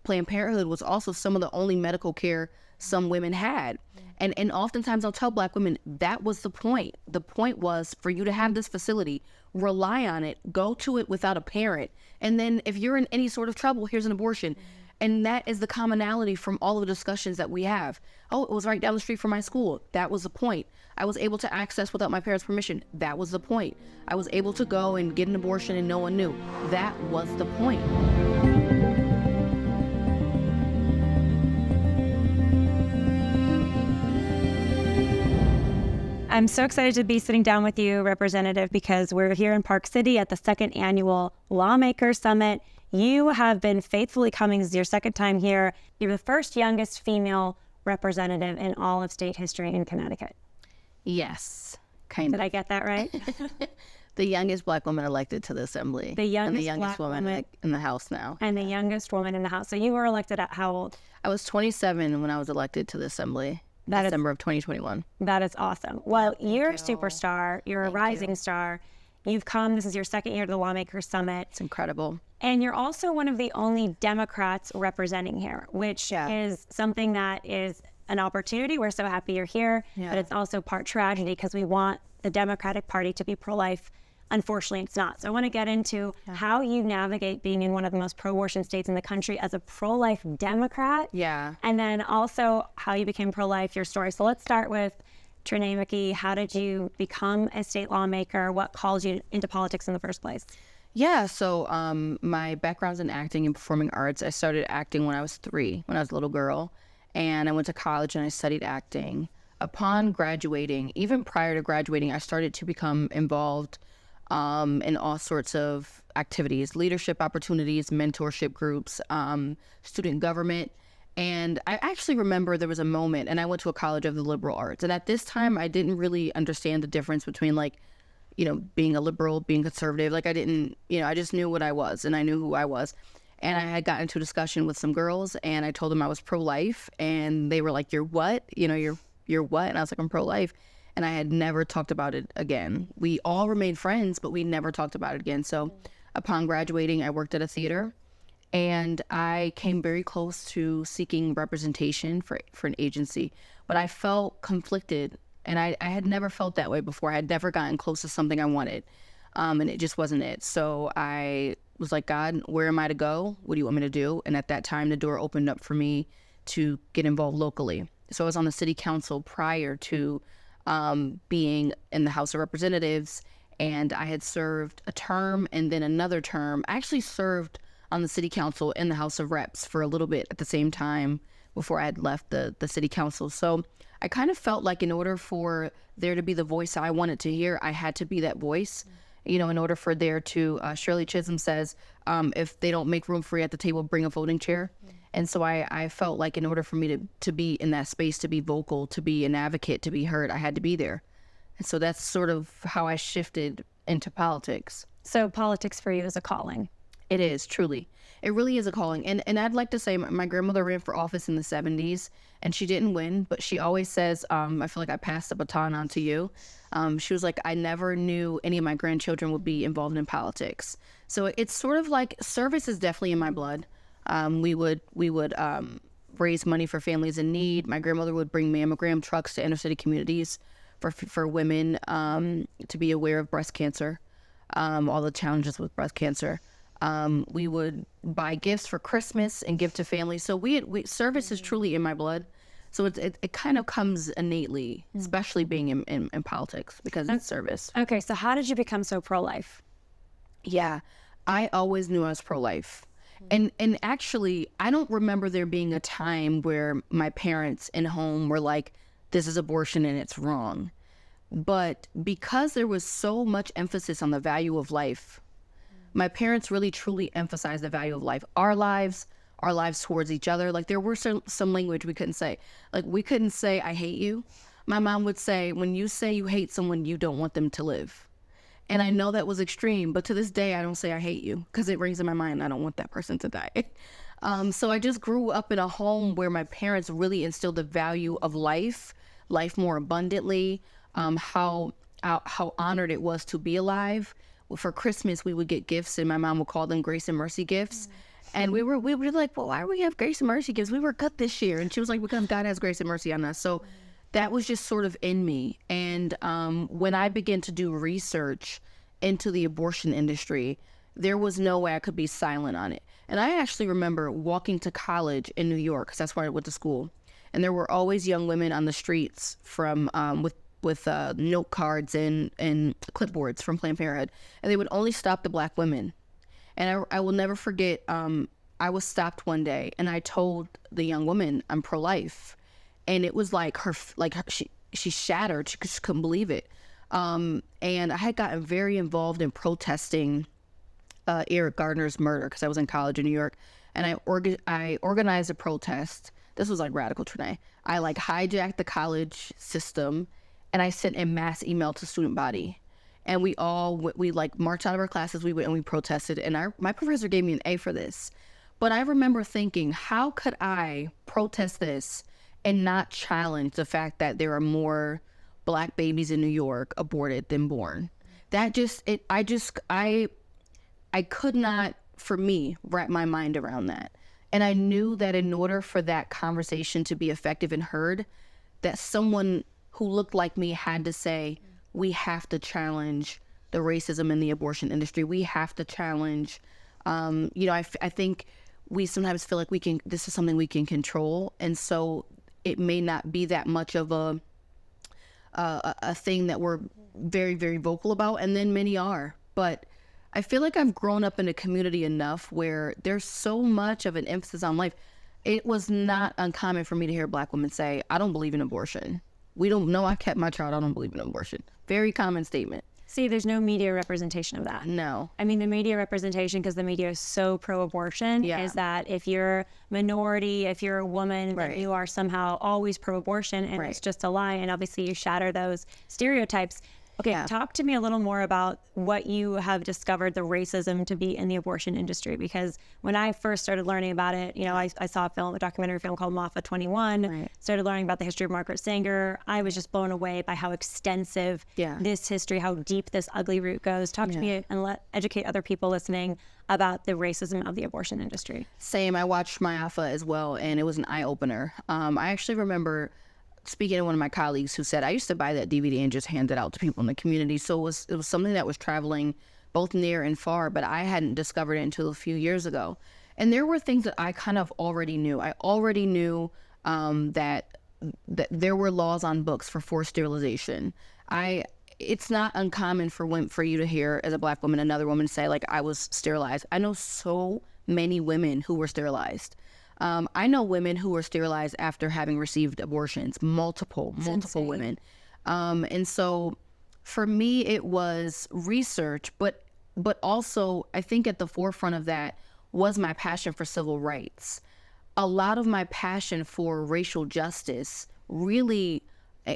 Planned Parenthood was also some of the only medical care some women had. And oftentimes I'll tell Black women, that was the point. The point was for you to have this facility, rely on it, go to it without a parent. And then if you're in any sort of trouble, here's an abortion. And that is the commonality from all of the discussions that we have. Oh, it was right down the street from my school. That was the point. I was able to access without my parents' permission. That was the point. I was able to go and get an abortion and no one knew. That was the point. I'm so excited to be sitting down with you, Representative, because we're here in Park City at the second annual Lawmakers Summit. You have been faithfully coming. This is your second time here. You're the first youngest female representative in all of state history in Connecticut. Yes, kind of. Did I get that right? The youngest Black woman elected to the Assembly. The youngest, and the youngest Black woman in the House now. And the youngest woman in the House. So you were elected at how old? I was 27 when I was elected to the Assembly. December of 2021. That is awesome. Well, you're a superstar. You're a rising star. You've come. This is your second year to the Lawmakers Summit. It's incredible. And you're also one of the only Democrats representing here, which is something that is an opportunity. We're so happy you're here. But it's also part tragedy because we want the Democratic Party to be pro-life. Unfortunately, it's not. So I want to get into how you navigate being in one of the most pro-abortion states in the country as a pro-life Democrat. Yeah. And then also how you became pro-life, your story. So let's start with Trenee McGee. How did you become a state lawmaker? What called you into politics in the first place? Yeah, so my background's in acting and performing arts. I started acting when I was 3, when I was a little girl. And I went to college and I studied acting. Upon graduating, even prior to graduating, I started to become involved in all sorts of activities, leadership opportunities, mentorship groups, student government. And I actually remember there was a moment, and I went to a college of the liberal arts. And at this time, I didn't really understand the difference between being a liberal, being conservative. Like I didn't, I just knew what I was and I knew who I was. And I had gotten into a discussion with some girls and I told them I was pro-life and they were like, "You're what? You're what?" And I was like, "I'm pro-life." And I had never talked about it again. We all remained friends, but we never talked about it again. So upon graduating, I worked at a theater and I came very close to seeking representation for an agency, but I felt conflicted and I had never felt that way before. I had never gotten close to something I wanted and it just wasn't it. So I was like, "God, where am I to go? What do you want me to do?" And at that time, the door opened up for me to get involved locally. So I was on the city council prior to being in the House of Representatives, and I had served a term and then another term. I actually served on the city council in the House of Reps for a little bit at the same time before I had left the city council. So I kind of felt like in order for there to be the voice I wanted to hear, I had to be that voice. In order for there to, Shirley Chisholm says, if they don't make room for you at the table, bring a folding chair. And so I felt like in order for me to be in that space, to be vocal, to be an advocate, to be heard, I had to be there. And so that's sort of how I shifted into politics. So politics for you is a calling. It is, truly. It really is a calling. And I'd like to say my grandmother ran for office in the 70s and she didn't win, but she always says, I feel like I passed the baton on to you. She was like, "I never knew any of my grandchildren would be involved in politics." So it's sort of like service is definitely in my blood. We would raise money for families in need. My grandmother would bring mammogram trucks to inner city communities for women to be aware of breast cancer, all the challenges with breast cancer. We would buy gifts for Christmas and give to families. So service is truly in my blood. So it kind of comes innately, especially being in politics because it's service. Okay, so how did you become so pro-life? Yeah, I always knew I was pro-life. And actually, I don't remember there being a time where my parents in home were like, "This is abortion and it's wrong." But because there was so much emphasis on the value of life, my parents really truly emphasized the value of life, our lives towards each other. Like there were some language we couldn't say. Like we couldn't say, "I hate you." My mom would say, "When you say you hate someone, you don't want them to live." And I know that was extreme, but to this day, I don't say "I hate you" because it rings in my mind, I don't want that person to die. So I just grew up in a home where my parents really instilled the value of life more abundantly, how honored it was to be alive. For Christmas, we would get gifts and my mom would call them grace and mercy gifts. And we were like, well, why do we have grace and mercy gifts? We were cut this year. And she was like, because God has grace and mercy on us. So that was just sort of in me. And when I began to do research into the abortion industry, there was no way I could be silent on it. And I actually remember walking to college in New York, because that's where I went to school. And there were always young women on the streets from with note cards and clipboards from Planned Parenthood. And they would only stop the Black women. And I will never forget, I was stopped one day and I told the young woman I'm pro-life. And it was like she shattered. She just couldn't believe it. And I had gotten very involved in protesting Eric Gardner's murder because I was in college in New York. And I organized a protest. This was like radical, Trenee. I like hijacked the college system and I sent a mass email to student body. And we like marched out of our classes. We went and we protested. And my professor gave me an A for this. But I remember thinking, how could I protest this and not challenge the fact that there are more Black babies in New York aborted than born? That I could not, for me, wrap my mind around that. And I knew that in order for that conversation to be effective and heard, that someone who looked like me had to say, we have to challenge the racism in the abortion industry. We have to challenge, I think we sometimes feel like this is something we can control. And so it may not be that much of a thing that we're very, very vocal about. And then many are. But I feel like I've grown up in a community enough where there's so much of an emphasis on life. It was not uncommon for me to hear Black women say, I don't believe in abortion. We don't know I kept my child. I don't believe in abortion. Very common statement. See, there's no media representation of that. No. I mean, the media representation, because the media is so pro-abortion, is that if you're minority, if you're a woman, then you are somehow always pro-abortion, and it's just a lie. And obviously you shatter those stereotypes. Okay, talk to me a little more about what you have discovered the racism to be in the abortion industry. Because when I first started learning about it, I saw a documentary film called Moffat 21, started learning about the history of Margaret Sanger. I was just blown away by how extensive this history, how deep this ugly root goes. Talk to me and educate other people listening about the racism of the abortion industry. Same, I watched Myafa as well, and it was an eye-opener. I actually remember speaking to one of my colleagues who said, I used to buy that DVD and just hand it out to people in the community. So it was something that was traveling both near and far, but I hadn't discovered it until a few years ago. And there were things that I kind of already knew. I already knew that there were laws on books for forced sterilization. It's not uncommon for you to hear as a Black woman, another woman say, like, I was sterilized. I know so many women who were sterilized. I know women who were sterilized after having received abortions, multiple women. And so for me, it was research, but also I think at the forefront of that was my passion for civil rights. A lot of my passion for racial justice really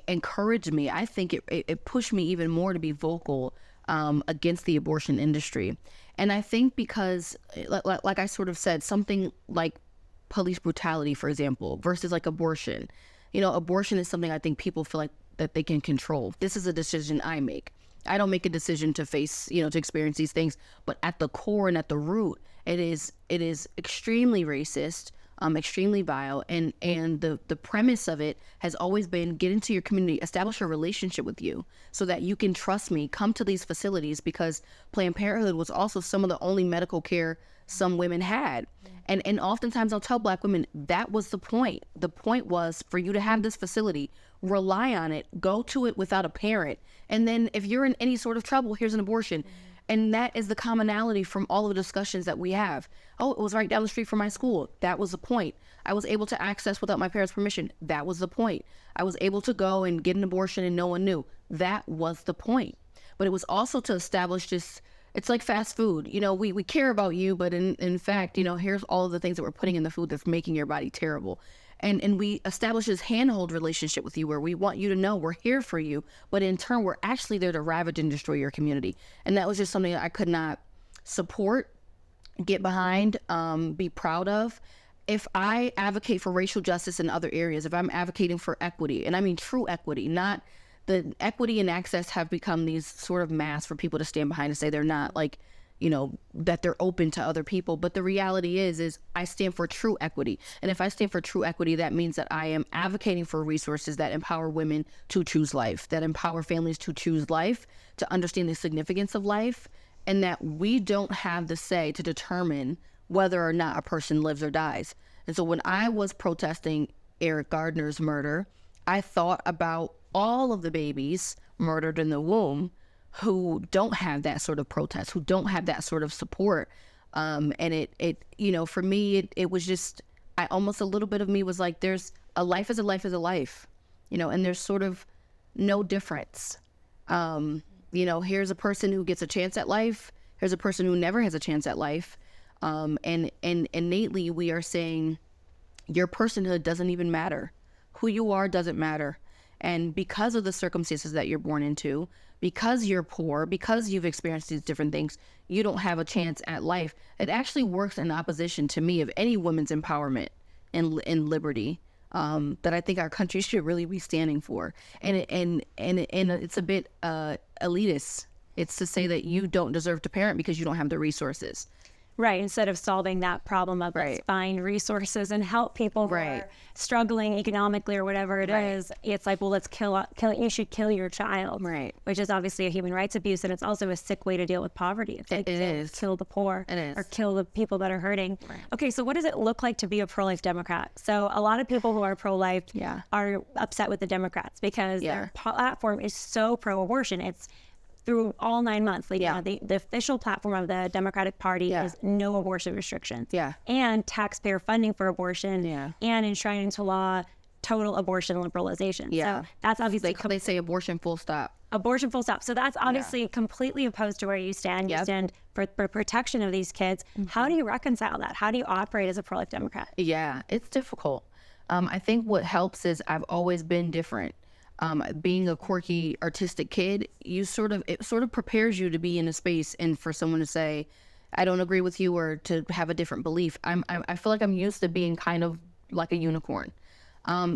encouraged me. I think it pushed me even more to be vocal against the abortion industry. And I think because, like I sort of said, something like police brutality, for example, versus like abortion. Abortion is something I think people feel like that they can control. This is a decision I make. I don't make a decision to face, to experience these things, but at the core and at the root, it is extremely racist, extremely vile, and the premise of it has always been get into your community, establish a relationship with you so that you can trust me, come to these facilities, because Planned Parenthood was also some of the only medical care some women had. And oftentimes I'll tell Black women that was the point. The point was for you to have this facility, rely on it, go to it without a parent. And then if you're in any sort of trouble, here's an abortion. And that is the commonality from all of the discussions that we have. Oh, it was right down the street from my school. That was the point. I was able to access without my parents' permission. That was the point. I was able to go and get an abortion and no one knew. That was the point. But it was also to establish this. It's like fast food. We care about you, but in fact, here's all of the things that we're putting in the food that's making your body terrible. And we establish this handhold relationship with you where we want you to know we're here for you, but in turn, we're actually there to ravage and destroy your community. And that was just something that I could not support, get behind, be proud of. If I advocate for racial justice in other areas, if I'm advocating for equity, and I mean true equity, not the equity and access have become these sort of masks for people to stand behind and say they're not, like, that they're open to other people. But the reality is I stand for true equity. And if I stand for true equity, that means that I am advocating for resources that empower women to choose life, that empower families to choose life, to understand the significance of life, and that we don't have the say to determine whether or not a person lives or dies. And so when I was protesting Eric Gardner's murder, I thought about all of the babies murdered in the womb who don't have that sort of protest, who don't have that sort of support. And it for me, it was just, I almost, a little bit of me was like, there's a life is a life is a life, and there's sort of no difference. Here's a person who gets a chance at life. Here's a person who never has a chance at life. And innately we are saying your personhood doesn't even matter. Who you are doesn't matter. And because of the circumstances that you're born into, because you're poor, because you've experienced these different things, you don't have a chance at life. It actually works in opposition to me of any woman's empowerment and liberty that I think our country should really be standing for. And it's a bit elitist. It's to say that you don't deserve to parent because you don't have the resources. Right. Instead of solving that problem of let's find resources and help people who are struggling economically or whatever it is, it's like, well, let's kill. You should kill your child. Right. Which is obviously a human rights abuse, and it's also a sick way to deal with poverty. It's like, it is. Kill the poor. It is. Or kill the people that are hurting. Right. Okay. So what does it look like to be a pro-life Democrat? So a lot of people who are pro-life are upset with the Democrats because their platform is so pro-abortion. It's through all 9 months. The official platform of the Democratic Party is no abortion restrictions. And taxpayer funding for abortion. And enshrining into law total abortion liberalization. So that's obviously... They say abortion full stop. Abortion full stop. So that's obviously completely opposed to where you stand. You stand for protection of these kids. How do you reconcile that? How do you operate as a pro-life Democrat? Yeah, it's difficult. I think what helps is I've always been different. Being a quirky, artistic kid, it sort of prepares you to be in a space and for someone to say, I don't agree with you, or to have a different belief. I feel like I'm used to being kind of like a unicorn.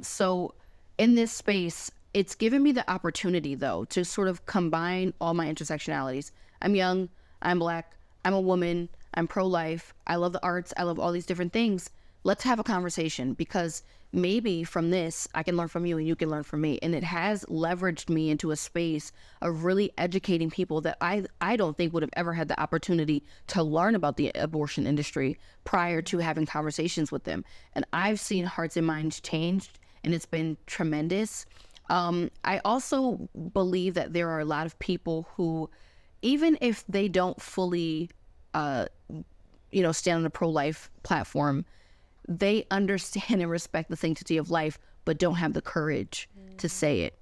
So in this space, it's given me the opportunity, though, to sort of combine all my intersectionalities. I'm young, I'm Black, I'm a woman, I'm pro-life, I love the arts, I love all these different things. Let's have a conversation, because maybe from this, I can learn from you and you can learn from me. And it has leveraged me into a space of really educating people that I don't think would have ever had the opportunity to learn about the abortion industry prior to having conversations with them. And I've seen hearts and minds changed, and it's been tremendous. I also believe that there are a lot of people who, even if they don't fully, stand on the pro-life platform, they understand and respect the sanctity of life, but don't have the courage to say it.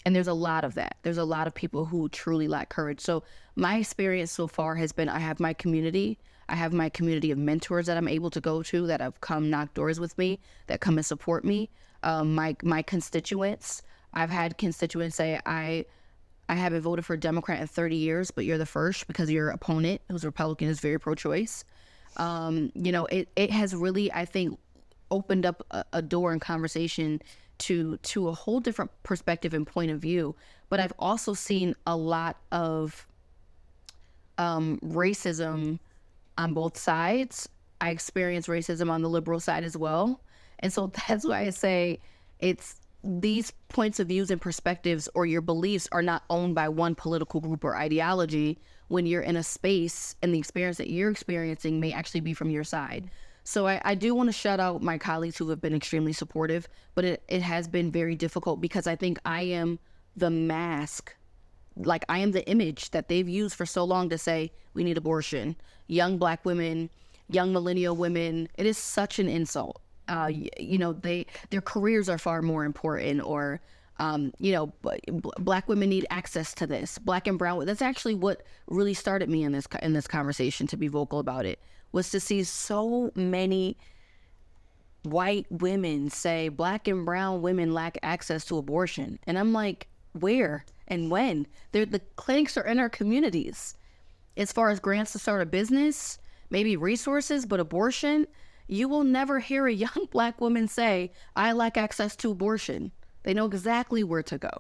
And there's a lot of that. There's a lot of people who truly lack courage. So my experience so far has been, I have my community. I have my community of mentors that I'm able to go to, that have come knock doors with me, that come and support me. My constituents, I've had constituents say, I haven't voted for a Democrat in 30 years, but you're the first, because your opponent, who's a Republican, is very pro-choice. It has really, I think, opened up a door in conversation to a whole different perspective and point of view. But I've also seen a lot of racism on both sides. I experience racism on the liberal side as well. And so that's why I say it's these points of views and perspectives, or your beliefs, are not owned by one political group or ideology when you're in a space, and the experience that you're experiencing may actually be from your side. So I do want to shout out my colleagues who have been extremely supportive, but it has been very difficult, because I think I am the mask, like I am the image that they've used for so long to say we need abortion. Young Black women, young millennial women, it is such an insult. Their careers are far more important, or Black women need access to this. Black and brown, that's actually what really started me in this conversation, to be vocal about it, was to see so many white women say Black and brown women lack access to abortion. And I'm like, where and when? The clinics are in our communities. As far as grants to start a business, maybe resources, but abortion, you will never hear a young Black woman say, I lack access to abortion. They know exactly where to go.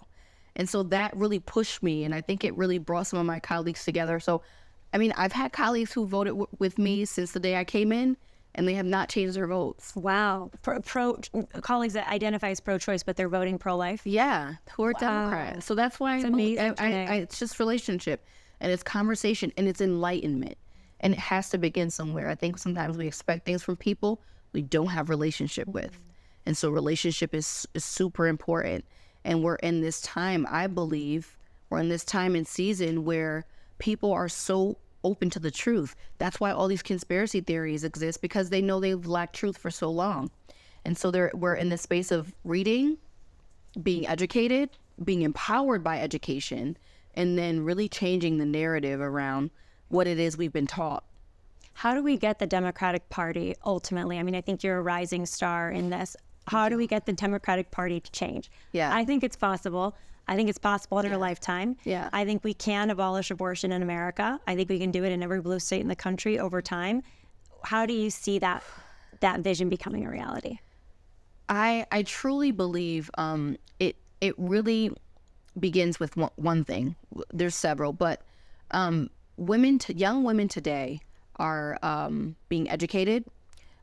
And so that really pushed me, and I think it really brought some of my colleagues together. So I mean, I've had colleagues who voted with me since the day I came in, and they have not changed their votes. Wow. Colleagues that identify as pro-choice, but they're voting pro-life? Yeah, who are Democrats. So that's why it's just relationship, and it's conversation, and it's enlightenment. And it has to begin somewhere. I think sometimes we expect things from people we don't have relationship with. And so relationship is super important. And we're in this time, I believe, we're in this time and season where people are so open to the truth. That's why all these conspiracy theories exist, because they know they've lacked truth for so long. And so we're in the space of reading, being educated, being empowered by education, and then really changing the narrative around what it is we've been taught. How do we get the Democratic Party ultimately? I mean, I think you're a rising star in this. How do we get the Democratic Party to change? Yeah. I think it's possible. I think it's possible in our lifetime. Yeah. I think we can abolish abortion in America. I think we can do it in every blue state in the country over time. How do you see that vision becoming a reality? I truly believe it really begins with one thing. There's several, but young women today are being educated.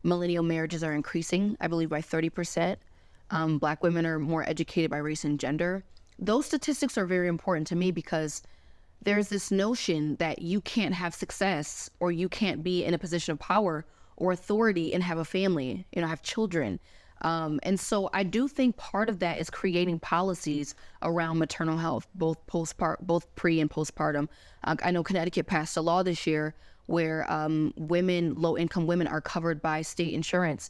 Millennial marriages are increasing, I believe, by 30%. Black women are more educated by race and gender. Those statistics are very important to me because there's this notion that you can't have success or you can't be in a position of power or authority and have a family, have children. And so I do think part of that is creating policies around maternal health, both pre and postpartum. I know Connecticut passed a law this year where low-income women are covered by state insurance,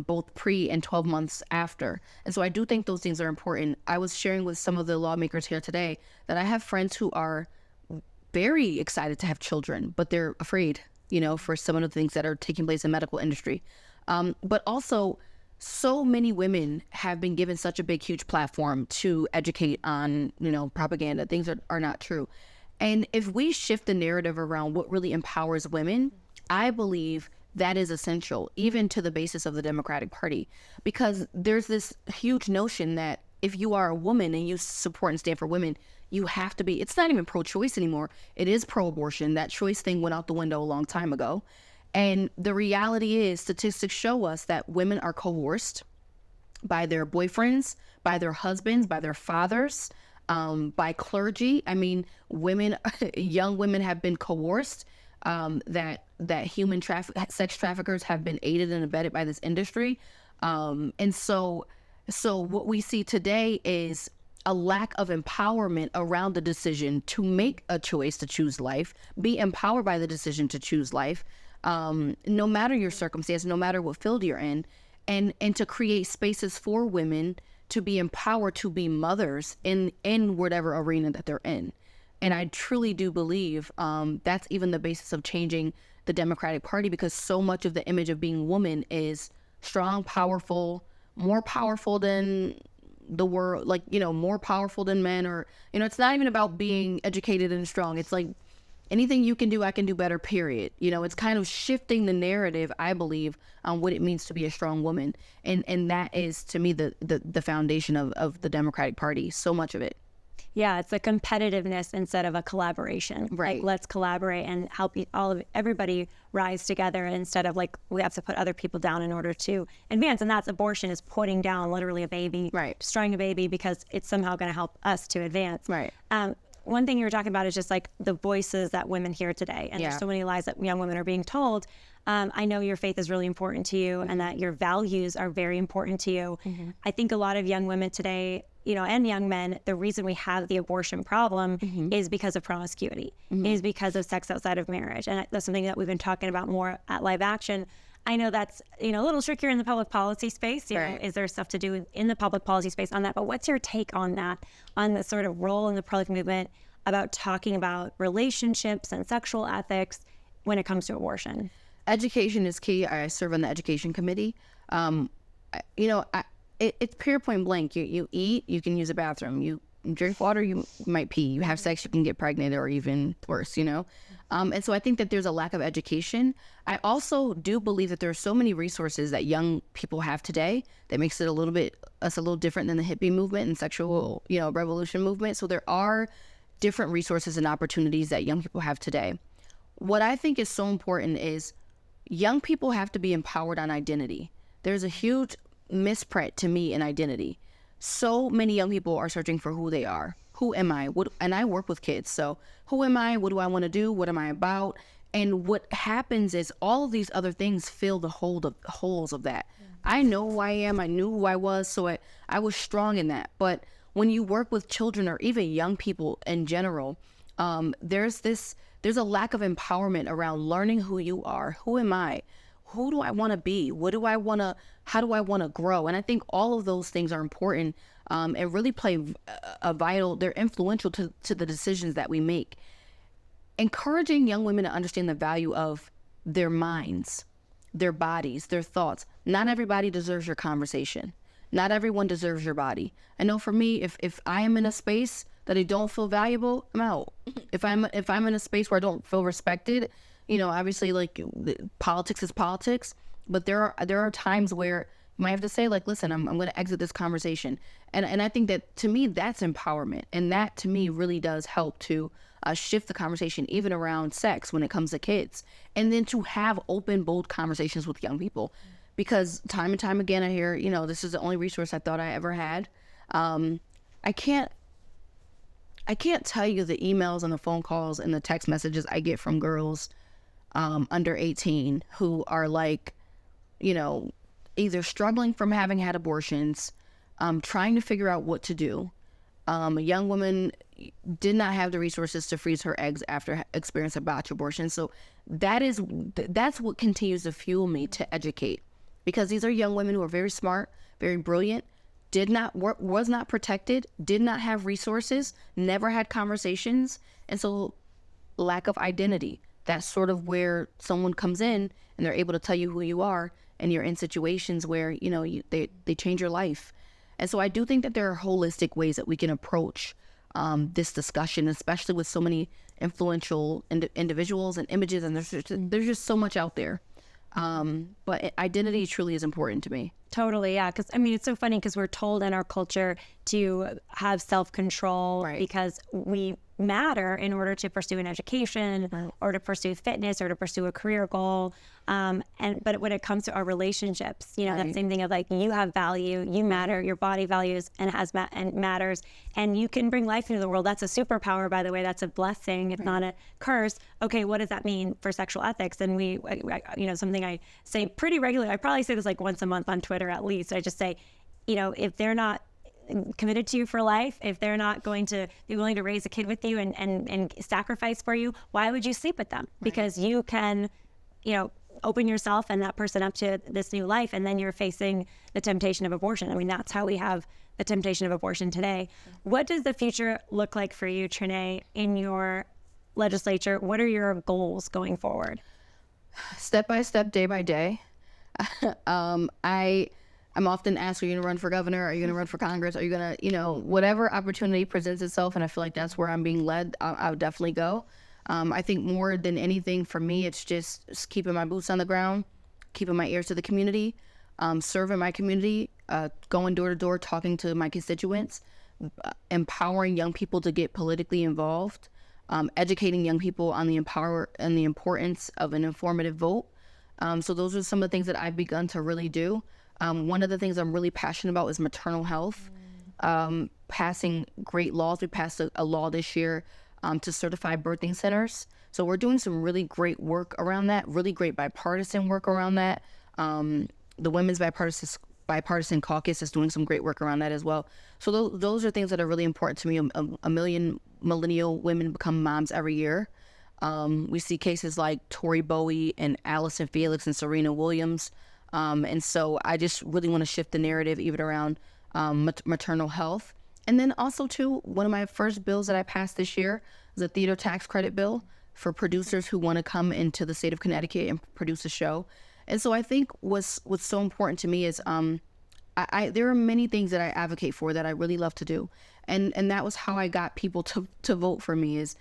both pre and 12 months after. And so I do think those things are important. I was sharing with some of the lawmakers here today that I have friends who are very excited to have children, but they're afraid, for some of the things that are taking place in the medical industry. But also, so many women have been given such a big, huge platform to educate on, propaganda, things that are not true. And if we shift the narrative around what really empowers women, I believe that is essential, even to the basis of the Democratic Party, because there's this huge notion that if you are a woman and you support and stand for women, you have to be, it's not even pro-choice anymore. It is pro-abortion. That choice thing went out the window a long time ago. And the reality is, statistics show us that women are coerced by their boyfriends, by their husbands, by their fathers, by clergy. I mean, young women have been coerced, that sex traffickers have been aided and abetted by this industry. And so what we see today is a lack of empowerment around the decision to make a choice to choose life, be empowered by the decision to choose life, no matter your circumstance, no matter what field you're in, and to create spaces for women to be empowered to be mothers in whatever arena that they're in. And I truly do believe that's even the basis of changing the Democratic Party, because so much of the image of being woman is strong, powerful, more powerful than the world, more powerful than men, or, it's not even about being educated and strong. It's like, anything you can do, I can do better, period. It's kind of shifting the narrative, I believe, on what it means to be a strong woman. And that is, to me, the foundation of the Democratic Party, so much of it. Yeah, it's a competitiveness instead of a collaboration. Right. Like, let's collaborate and help everybody rise together instead of we have to put other people down in order to advance. And that's abortion, is putting down literally a baby, right, destroying a baby because it's somehow going to help us to advance. Right. One thing you were talking about is just the voices that women hear today. And there's so many lies that young women are being told. I know your faith is really important to you, and that your values are very important to you. Mm-hmm. I think a lot of young women today, and young men, the reason we have the abortion problem is because of promiscuity, is because of sex outside of marriage. And that's something that we've been talking about more at Live Action. I know that's, a little trickier in the public policy space. Right. Is there stuff to do in the public policy space on that? But what's your take on that, on the sort of role in the pro-life movement about talking about relationships and sexual ethics when it comes to abortion? Education is key. I serve on the education committee. It's pure point blank. You eat, you can use a bathroom. You drink water, you might pee. You have sex, you can get pregnant, or even worse, And so I think that there's a lack of education. I also do believe that there are so many resources that young people have today that makes it a little different than the hippie movement and sexual, revolution movement. So there are different resources and opportunities that young people have today. what I think is so important is young people have to be empowered on identity. There's a huge misprint to me in identity. So many young people are searching for who they are. Who am I? And I work with kids. So who am I? What do I want to do? What am I about? And what happens is all of these other things fill the holes of that. I know who I am. I knew who I was. So I was strong in that. But when you work with children or even young people in general, there's a lack of empowerment around learning who you are. Who am I? Who do I want to be? How do I want to grow? And I think all of those things are important and really play they're influential to the decisions that we make. Encouraging young women to understand the value of their minds, their bodies, their thoughts. Not everybody deserves your conversation. Not everyone deserves your body. I know for me, if I am in a space that I don't feel valuable, I'm out. If I'm in a space where I don't feel respected, obviously like politics is politics, but there are times where you might have to say like, listen, I'm going to exit this conversation. And I think that to me, that's empowerment. And that to me really does help to shift the conversation even around sex when it comes to kids. And then to have open, bold conversations with young people. Because time and time again, I hear, this is the only resource I thought I ever had. I can't tell you the emails and the phone calls and the text messages I get from girls under 18 who are like, either struggling from having had abortions, trying to figure out what to do. A young woman did not have the resources to freeze her eggs after experiencing a botched abortion. So that's what continues to fuel me to educate, because these are young women who are very smart, very brilliant, was not protected, did not have resources, never had conversations, and so lack of identity. That's sort of where someone comes in and they're able to tell you who you are, and you're in situations where they change your life. And so I do think that there are holistic ways that we can approach this discussion, especially with so many influential individuals and images, and there's just so much out there. But identity truly is important to me. Totally, yeah. Because it's so funny because we're told in our culture to have self-control, right, because we matter in order to pursue an education, right, or to pursue fitness or to pursue a career goal. But when it comes to our relationships, right, that same thing of like, you have value, you matter, your body values and matters, and you can bring life into the world. That's a superpower, by the way. That's a blessing. It's not a curse. Okay, what does that mean for sexual ethics? And something I say pretty regularly. I probably say this like once a month on Twitter at least. I just say, if they're not committed to you for life, if they're not going to be willing to raise a kid with you and sacrifice for you, why would you sleep with them? Right. Because you can, open yourself and that person up to this new life, and then you're facing the temptation of abortion. That's how we have the temptation of abortion today. What does the future look like for you, Trenee, in your legislature? What are your goals going forward? Step by step, day by day. I'm often asked, are you going to run for governor? Are you going to run for Congress? Are you going to, whatever opportunity presents itself, and I feel like that's where I'm being led, I'll definitely go. I think more than anything for me, it's just keeping my boots on the ground, keeping my ears to the community, serving my community, going door to door, talking to my constituents, empowering young people to get politically involved, educating young people on the importance of an informative vote. So those are some of the things that I've begun to really do. One of the things I'm really passionate about is maternal health, passing great laws. We passed a law this year to certify birthing centers. So we're doing some really great work around that, really great bipartisan work around that. The Women's Bipartisan Caucus is doing some great work around that as well. So those are things that are really important to me. A million millennial women become moms every year. We see cases like Tori Bowie and Allison Felix and Serena Williams. And so I just really want to shift the narrative even around maternal health. And then also, too, one of my first bills that I passed this year was a theater tax credit bill for producers who want to come into the state of Connecticut and produce a show. And so I think what's so important to me is there are many things that I advocate for that I really love to do. And that was how I got people to vote for me is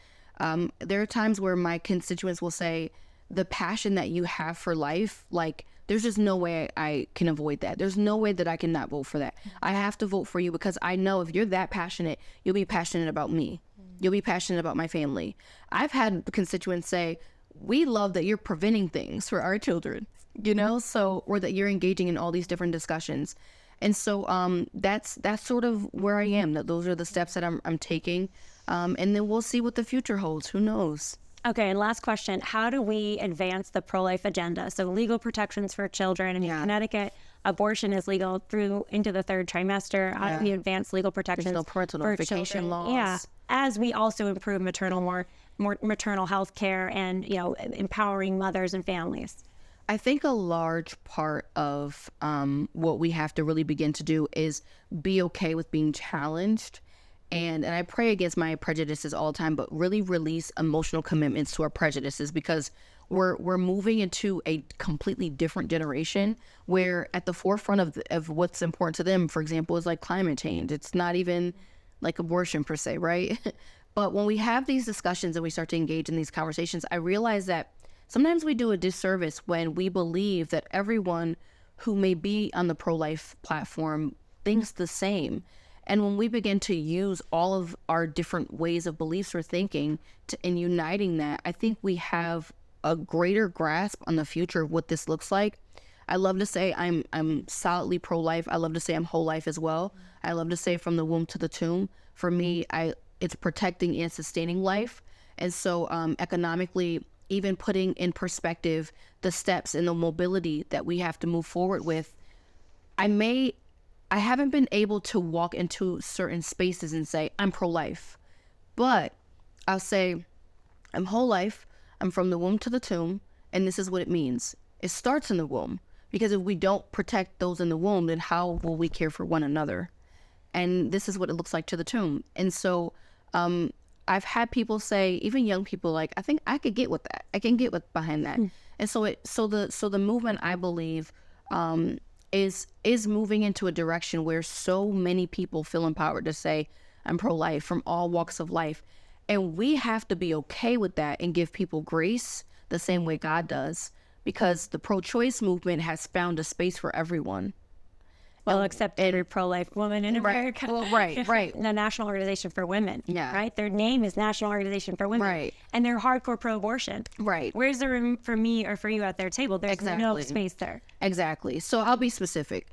there are times where my constituents will say, the passion that you have for life, like, there's just no way I can avoid that. There's no way that I can not vote for that. I have to vote for you because I know if you're that passionate, you'll be passionate about me. You'll be passionate about my family. I've had constituents say, we love that you're preventing things for our children, you know, so, or that you're engaging in all these different discussions. And so that's sort of where I am, that those are the steps that I'm taking. And then we'll see what the future holds. Who knows? Okay, and last question. How do we advance the pro-life agenda? So legal protections for children. In Connecticut, abortion is legal through into the 3rd trimester. How do we advance legal protections There's no parental for notification children? laws. Yeah, as we also improve more maternal health care and, you know, empowering mothers and families. I think a large part of what we have to really begin to do is be okay with being challenged. And I pray against my prejudices all the time, but really release emotional commitments to our prejudices, because we're moving into a completely different generation where at the forefront of what's important to them, for example, is like climate change. It's not even like abortion per se, right? But when we have these discussions and we start to engage in these conversations, I realize that sometimes we do a disservice when we believe that everyone who may be on the pro-life platform thinks the same. And when we begin to use all of our different ways of beliefs or thinking in uniting that, I think we have a greater grasp on the future of what this looks like. I love to say I'm solidly pro-life. I love to say I'm whole life as well. I love to say from the womb to the tomb. For me, it's protecting and sustaining life. And so economically, even putting in perspective the steps and the mobility that we have to move forward with, I haven't been able to walk into certain spaces and say, I'm pro-life. But I'll say, I'm whole life, I'm from the womb to the tomb, and this is what it means. It starts in the womb, because if we don't protect those in the womb, then how will we care for one another? And this is what it looks like to the tomb. And so I've had people say, even young people, like, I think I could get with that. I can get with behind that. And so the movement, I believe, is moving into a direction where so many people feel empowered to say, I'm pro-life, from all walks of life. And we have to be okay with that and give people grace the same way God does, because the pro-choice movement has found a space for everyone. Well, except every pro-life woman in America. Well, right. The National Organization for Women. Yeah. Right? Their name is National Organization for Women. Right. And they're hardcore pro-abortion. Right. Where's the room for me or for you at their table? There's no space there. Exactly. So I'll be specific.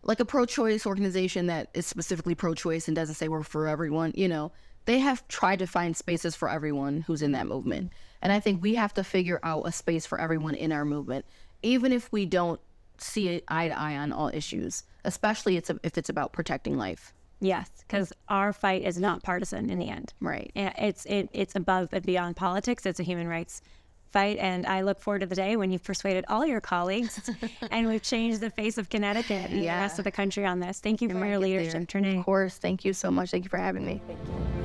Like a pro-choice organization that is specifically pro-choice and doesn't say we're for everyone, you know, they have tried to find spaces for everyone who's in that movement. And I think we have to figure out a space for everyone in our movement, even if we don't see it eye to eye on all issues, especially if it's about protecting life. Yes, because our fight is not partisan in the end. Right. It's above and beyond politics. It's a human rights fight, and I look forward to the day when you've persuaded all your colleagues and we've changed the face of Connecticut and the rest of the country on this. Thank you for your leadership, Trenee. Of course. Thank you so much. Thank you for having me. Thank you.